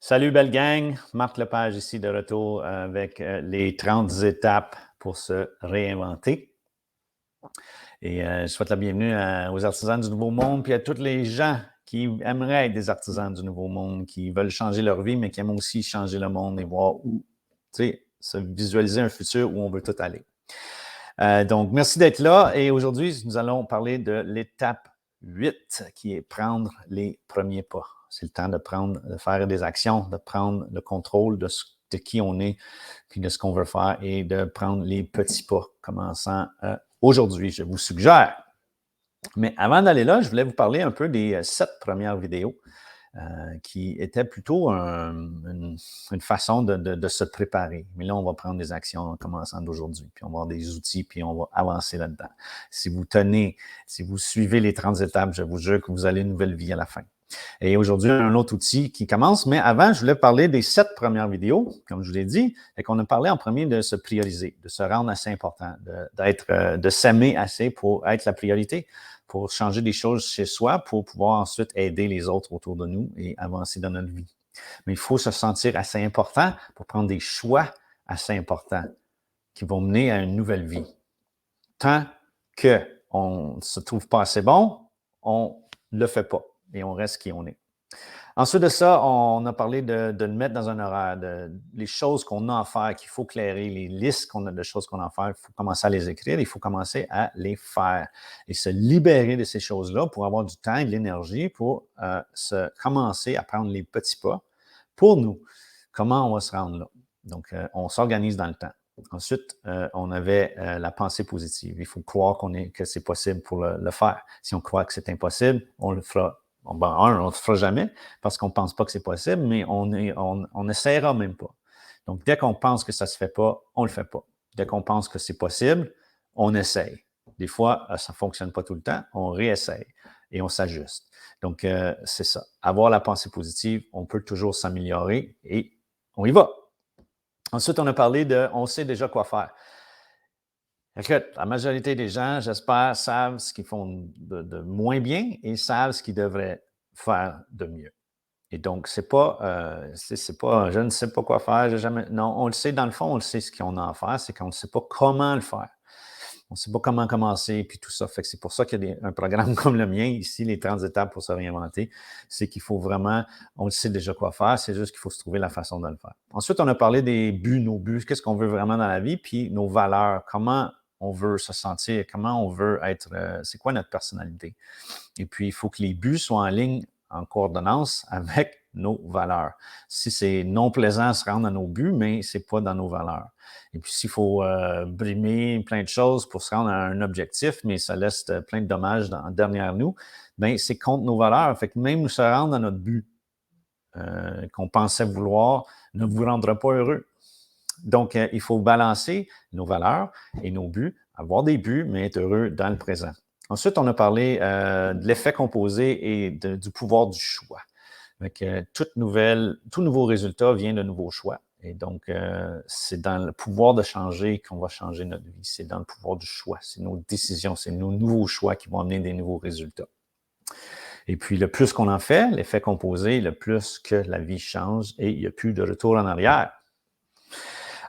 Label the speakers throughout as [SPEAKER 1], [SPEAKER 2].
[SPEAKER 1] Salut belle gang, Marc Lepage ici de retour avec les 30 étapes pour se réinventer. Et je souhaite la bienvenue aux artisans du Nouveau Monde, puis à tous les gens qui aimeraient être des artisans du Nouveau Monde, qui veulent changer leur vie, mais qui aiment aussi changer le monde et voir où, tu sais, se visualiser un futur où on veut tout aller. Donc, merci d'être là. Et aujourd'hui, nous allons parler de l'étape 8, qui est prendre les premiers pas. C'est le temps de faire des actions, de prendre le contrôle de qui on est, puis de ce qu'on veut faire et de prendre les petits pas, commençant aujourd'hui, je vous suggère. Mais avant d'aller là, je voulais vous parler un peu des 7 premières vidéos qui étaient plutôt une façon de se préparer. Mais là, on va prendre des actions en commençant d'aujourd'hui, puis on va avoir des outils, puis on va avancer là-dedans. Si vous suivez les 30 étapes, je vous jure que vous allez une nouvelle vie à la fin. Et aujourd'hui, un autre outil qui commence. Mais avant, je voulais parler des 7 premières vidéos, comme je vous l'ai dit, et qu'on a parlé en premier de se prioriser, de se rendre assez important, de s'aimer assez pour être la priorité, pour changer des choses chez soi, pour pouvoir ensuite aider les autres autour de nous et avancer dans notre vie. Mais il faut se sentir assez important pour prendre des choix assez importants qui vont mener à une nouvelle vie. Tant qu'on ne se trouve pas assez bon, on ne le fait pas et on reste qui on est. Ensuite de ça, on a parlé de le mettre dans un horaire, les choses qu'on a à faire, qu'il faut clairer, les listes qu'on a de choses qu'on a à faire, il faut commencer à les écrire, il faut commencer à les faire et se libérer de ces choses-là pour avoir du temps et de l'énergie pour commencer à prendre les petits pas pour nous. Comment on va se rendre là? Donc, on s'organise dans le temps. Ensuite, on avait la pensée positive. Il faut croire que c'est possible pour le faire. Si on croit que c'est impossible, on le fera. On ne le fera jamais parce qu'on ne pense pas que c'est possible, mais on n'essaiera même pas. Donc, dès qu'on pense que ça ne se fait pas, on ne le fait pas. Dès qu'on pense que c'est possible, on essaye. Des fois, ça ne fonctionne pas tout le temps, on réessaye et on s'ajuste. Donc, c'est ça. Avoir la pensée positive, on peut toujours s'améliorer et on y va. Ensuite, on a parlé on sait déjà quoi faire. Écoute, la majorité des gens, j'espère, savent ce qu'ils font de moins bien et savent ce qu'ils devraient faire de mieux. Et donc, c'est pas, je ne sais pas quoi faire, j'ai jamais. Non, on le sait, dans le fond, on le sait ce qu'on a à faire, c'est qu'on ne sait pas comment le faire. On ne sait pas comment commencer, puis tout ça. Fait que c'est pour ça qu'il y a un programme comme le mien, ici, les 30 étapes pour se réinventer. C'est qu'il faut vraiment, on le sait déjà quoi faire, c'est juste qu'il faut se trouver la façon de le faire. Ensuite, on a parlé des buts, nos buts, qu'est-ce qu'on veut vraiment dans la vie, puis nos valeurs, comment on veut se sentir, comment on veut être, c'est quoi notre personnalité. Et puis, il faut que les buts soient en ligne, en coordonnance avec nos valeurs. Si c'est non plaisant à se rendre à nos buts, mais c'est pas dans nos valeurs. Et puis, s'il faut brimer plein de choses pour se rendre à un objectif, mais ça laisse plein de dommages derrière nous, bien, c'est contre nos valeurs. Fait que même se rendre à notre but qu'on pensait vouloir ne vous rendra pas heureux. Donc, il faut balancer nos valeurs et nos buts, avoir des buts, mais être heureux dans le présent. Ensuite, on a parlé de l'effet composé et du pouvoir du choix. Donc, tout nouveau résultat vient de nouveaux choix. Et donc, c'est dans le pouvoir de changer qu'on va changer notre vie. C'est dans le pouvoir du choix. C'est nos décisions, c'est nos nouveaux choix qui vont amener des nouveaux résultats. Et puis, le plus qu'on en fait, l'effet composé, le plus que la vie change et il n'y a plus de retour en arrière.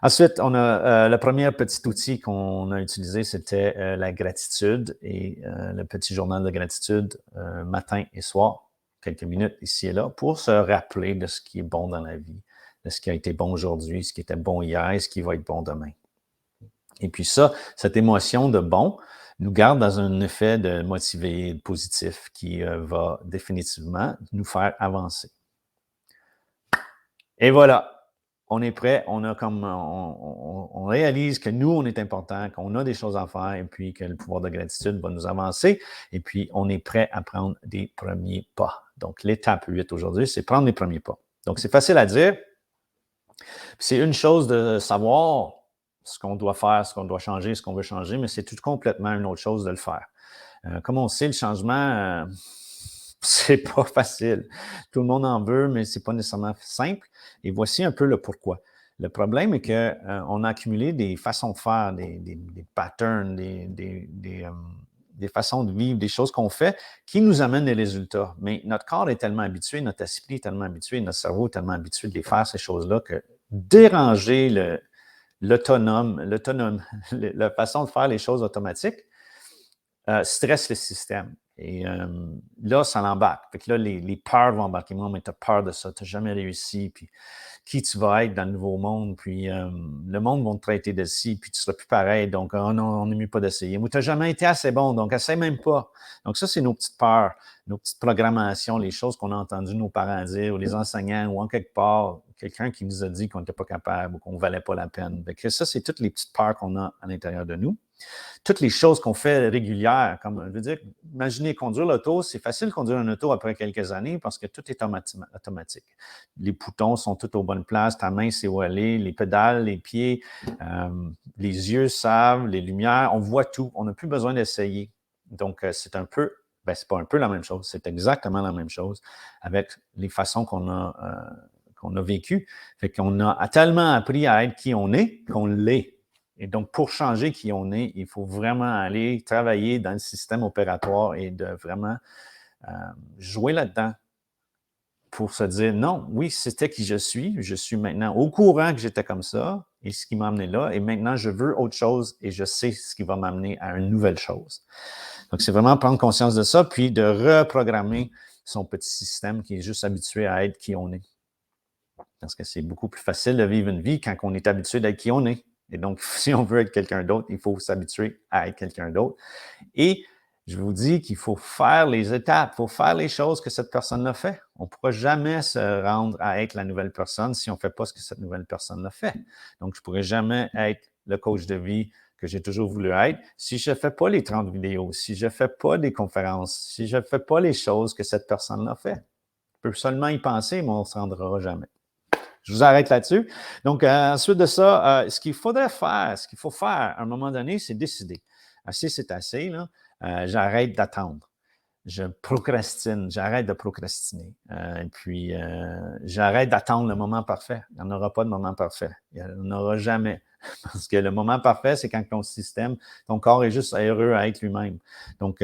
[SPEAKER 1] Ensuite, on a le premier petit outil qu'on a utilisé, c'était la gratitude et le petit journal de gratitude matin et soir, quelques minutes ici et là, pour se rappeler de ce qui est bon dans la vie, de ce qui a été bon aujourd'hui, ce qui était bon hier et ce qui va être bon demain. Et puis ça, cette émotion de bon nous garde dans un effet de motivé, de positif qui va définitivement nous faire avancer. Et voilà. On est prêt, on réalise que nous, on est important, qu'on a des choses à faire et puis que le pouvoir de gratitude va nous avancer et puis on est prêt à prendre des premiers pas. Donc, l'étape 8 aujourd'hui, c'est prendre les premiers pas. Donc, c'est facile à dire. C'est une chose de savoir ce qu'on doit faire, ce qu'on doit changer, ce qu'on veut changer, mais c'est tout complètement une autre chose de le faire. Comme on sait, le changement, c'est pas facile. Tout le monde en veut, mais c'est pas nécessairement simple. Et voici un peu le pourquoi. Le problème est qu'on a accumulé des façons de faire, des patterns, des façons de vivre, des choses qu'on fait qui nous amènent des résultats. Mais notre corps est tellement habitué, notre esprit est tellement habitué, notre cerveau est tellement habitué de les faire, ces choses-là, que déranger la façon de faire les choses automatiques, stresse le système. Et là, ça l'embarque. Fait que là, les peurs vont embarquer. Moi, mais tu as peur de ça, tu n'as jamais réussi, puis qui tu vas être dans le nouveau monde, puis le monde va te traiter de ci, puis tu ne seras plus pareil, donc oh non, on n'est mieux pas d'essayer. Ou tu n'as jamais été assez bon, donc essaie même pas. Donc ça, c'est nos petites peurs, nos petites programmations, les choses qu'on a entendues nos parents dire, ou les enseignants, ou en quelque part, quelqu'un qui nous a dit qu'on n'était pas capable ou qu'on ne valait pas la peine. Fait que ça, c'est toutes les petites peurs qu'on a à l'intérieur de nous. Toutes les choses qu'on fait régulières, comme je veux dire, imaginez conduire l'auto, c'est facile de conduire une auto après quelques années parce que tout est automatique. Les boutons sont tous aux bonnes places, ta main sait où aller, les pédales, les pieds, les yeux savent, les lumières, on voit tout, on n'a plus besoin d'essayer. Donc, c'est un peu, c'est pas un peu la même chose, c'est exactement la même chose avec les façons qu'on a vécues. Fait qu'on a tellement appris à être qui on est qu'on l'est. Et donc, pour changer qui on est, il faut vraiment aller travailler dans le système opératoire et de vraiment jouer là-dedans pour se dire, non, oui, c'était qui je suis maintenant au courant que j'étais comme ça et ce qui m'a amené là, et maintenant, je veux autre chose et je sais ce qui va m'amener à une nouvelle chose. Donc, c'est vraiment prendre conscience de ça, puis de reprogrammer son petit système qui est juste habitué à être qui on est. Parce que c'est beaucoup plus facile de vivre une vie quand on est habitué d'être qui on est. Et donc, si on veut être quelqu'un d'autre, il faut s'habituer à être quelqu'un d'autre. Et je vous dis qu'il faut faire les étapes, il faut faire les choses que cette personne-là fait. On ne pourra jamais se rendre à être la nouvelle personne si on ne fait pas ce que cette nouvelle personne-là fait. Donc, je ne pourrai jamais être le coach de vie que j'ai toujours voulu être si je ne fais pas les 30 vidéos, si je ne fais pas des conférences, si je ne fais pas les choses que cette personne-là fait. Je peux seulement y penser, mais on ne se rendra jamais. Je vous arrête là-dessus. Donc, ensuite de ça, ce qu'il faut faire à un moment donné, c'est décider. Assez, c'est assez, là. J'arrête d'attendre. Je procrastine. J'arrête de procrastiner. Puis, j'arrête d'attendre le moment parfait. Il n'y en aura pas de moment parfait. Il n'y en aura jamais. Parce que le moment parfait, c'est quand ton système, ton corps est juste heureux à être lui-même. Donc,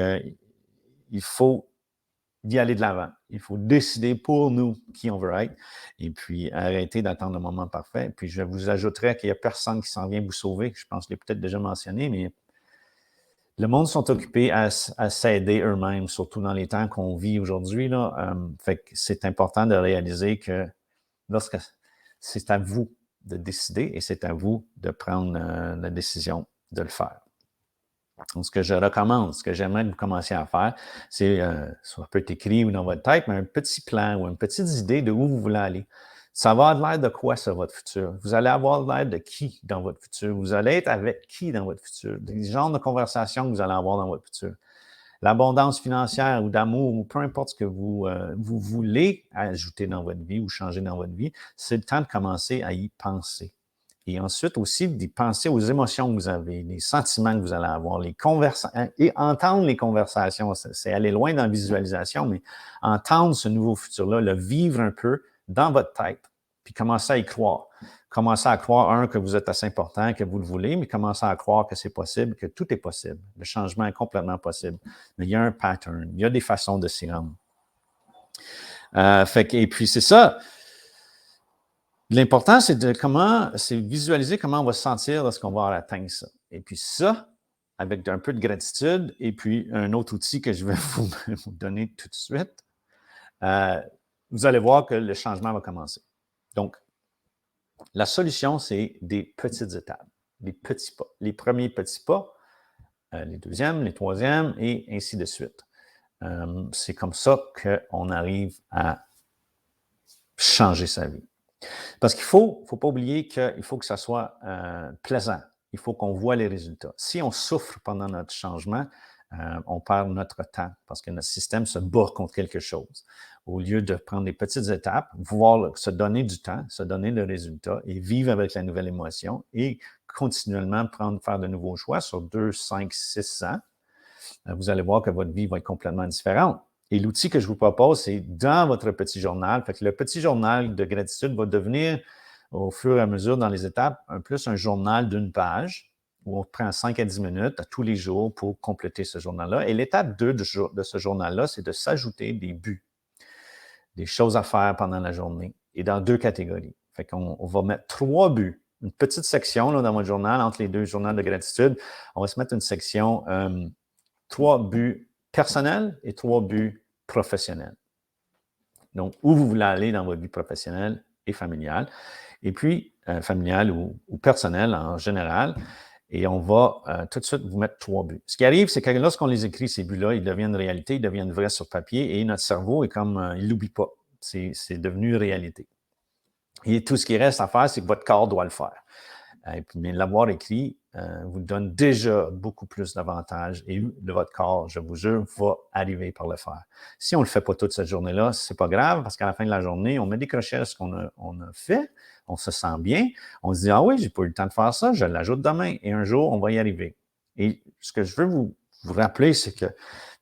[SPEAKER 1] il faut d'y aller de l'avant. Il faut décider pour nous qui on veut être et puis arrêter d'attendre le moment parfait. Puis je vous ajouterai qu'il n'y a personne qui s'en vient vous sauver. Je pense que je l'ai peut-être déjà mentionné, mais le monde sont occupés à s'aider eux-mêmes, surtout dans les temps qu'on vit aujourd'hui. Fait que c'est important de réaliser que lorsque c'est à vous de décider et c'est à vous de prendre la décision de le faire. Donc, ce que je recommande, ce que j'aimerais que vous commenciez à faire, c'est, ça peut être écrit ou dans votre tête, mais un petit plan ou une petite idée de où vous voulez aller. Ça va avoir l'air de quoi, ça, votre futur? Vous allez avoir l'air de qui dans votre futur? Vous allez être avec qui dans votre futur? Des genres de conversations que vous allez avoir dans votre futur. L'abondance financière ou d'amour, ou peu importe ce que vous voulez ajouter dans votre vie ou changer dans votre vie, c'est le temps de commencer à y penser. Et ensuite aussi, d'y penser aux émotions que vous avez, les sentiments que vous allez avoir, les conversations, et entendre les conversations. C'est aller loin dans la visualisation, mais entendre ce nouveau futur-là, le vivre un peu dans votre tête, puis commencer à y croire. Commencez à croire, que vous êtes assez important, que vous le voulez, mais commencez à croire que c'est possible, que tout est possible. Le changement est complètement possible. Mais il y a un pattern, il y a des façons de s'y rendre. Et puis, c'est ça. L'important, c'est visualiser comment on va se sentir lorsqu'on va atteindre ça. Et puis ça, avec un peu de gratitude, et puis un autre outil que je vais vous donner tout de suite, vous allez voir que le changement va commencer. Donc, la solution, c'est des petites étapes, des petits pas. Les premiers petits pas, les deuxièmes, les troisièmes, et ainsi de suite. C'est comme ça qu'on arrive à changer sa vie. Parce qu'il faut pas oublier qu'il faut que ça soit plaisant. Il faut qu'on voit les résultats. Si on souffre pendant notre changement, on perd notre temps parce que notre système se bat contre quelque chose. Au lieu de prendre des petites étapes, se donner du temps, se donner le résultat et vivre avec la nouvelle émotion et continuellement faire de nouveaux choix sur 2, 5, 6 ans, vous allez voir que votre vie va être complètement différente. Et l'outil que je vous propose, c'est dans votre petit journal. Fait que le petit journal de gratitude va devenir, au fur et à mesure dans les étapes, plus un journal d'une page où on prend 5 à 10 minutes tous les jours pour compléter ce journal-là. Et l'étape 2 de ce journal-là, c'est de s'ajouter des buts, des choses à faire pendant la journée, et dans 2 catégories. Fait qu'on va mettre 3 buts. Une petite section là, dans votre journal, entre les 2 journaux de gratitude, on va se mettre une section 3 buts personnels et 3 buts professionnels. Donc, où vous voulez aller dans votre vie professionnelle et familiale, et puis familiale ou personnelle en général. Et on va tout de suite vous mettre 3 buts. Ce qui arrive, c'est que lorsqu'on les écrit, ces buts-là, ils deviennent réalité, ils deviennent vrais sur papier et notre cerveau est comme, il l'oublie pas. C'est devenu réalité. Et tout ce qui reste à faire, c'est que votre corps doit le faire. Mais l'avoir écrit vous donne déjà beaucoup plus d'avantages et votre corps, je vous jure, va arriver par le faire. Si on ne le fait pas toute cette journée-là, c'est pas grave parce qu'à la fin de la journée, on met des crochets à ce qu'on a fait, on se sent bien, on se dit « Ah oui, j'ai pas eu le temps de faire ça, je l'ajoute demain et un jour, on va y arriver. » Et ce que je veux vous rappeler, c'est que,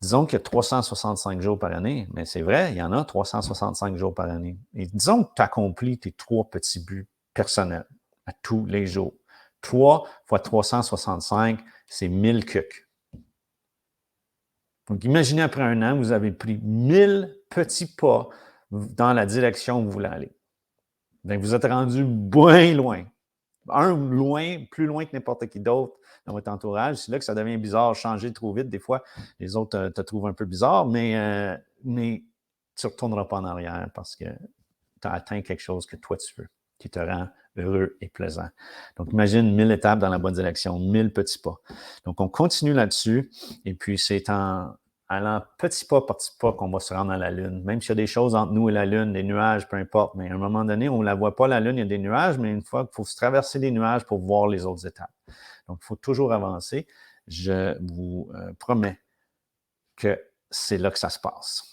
[SPEAKER 1] disons qu'il y a 365 jours par année, mais c'est vrai, il y en a 365 jours par année. Et disons que tu accomplis tes 3 petits buts personnels à tous les jours. 3 fois 365, c'est 1000 cucs. Donc, imaginez après un an, vous avez pris 1000 petits pas dans la direction où vous voulez aller. Donc, vous êtes rendu bien loin. Plus loin que n'importe qui d'autre dans votre entourage. C'est là que ça devient bizarre, changer trop vite. Des fois, les autres te trouvent un peu bizarre, mais tu ne retourneras pas en arrière parce que tu as atteint quelque chose que toi tu veux, qui te rend heureux et plaisant. Donc, imagine 1000 étapes dans la bonne direction, 1000 petits pas. Donc, on continue là-dessus et puis c'est en allant petit pas par petit pas qu'on va se rendre à la Lune. Même s'il y a des choses entre nous et la Lune, des nuages, peu importe, mais à un moment donné, on ne la voit pas, la Lune, il y a des nuages, mais une fois qu'il faut se traverser les nuages pour voir les autres étapes. Donc, il faut toujours avancer. Je vous promets que c'est là que ça se passe.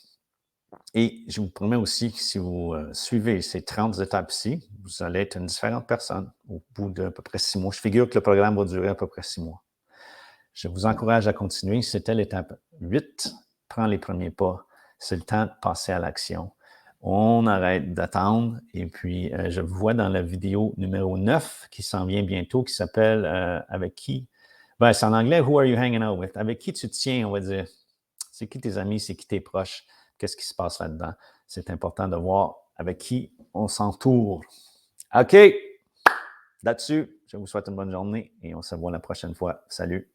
[SPEAKER 1] Et je vous promets aussi que si vous suivez ces 30 étapes-ci, vous allez être une différente personne au bout d'à peu près 6 mois. Je figure que le programme va durer à peu près 6 mois. Je vous encourage à continuer. C'était l'étape 8. Prends les premiers pas. C'est le temps de passer à l'action. On arrête d'attendre. Et puis, je vous vois dans la vidéo numéro 9 qui s'en vient bientôt, qui s'appelle Avec qui? Ben, c'est en anglais, Who are you hanging out with? Avec qui tu te tiens, on va dire. C'est qui tes amis, c'est qui tes proches? Qu'est-ce qui se passe là-dedans? C'est important de voir avec qui on s'entoure. OK. Là-dessus, je vous souhaite une bonne journée et on se voit la prochaine fois. Salut!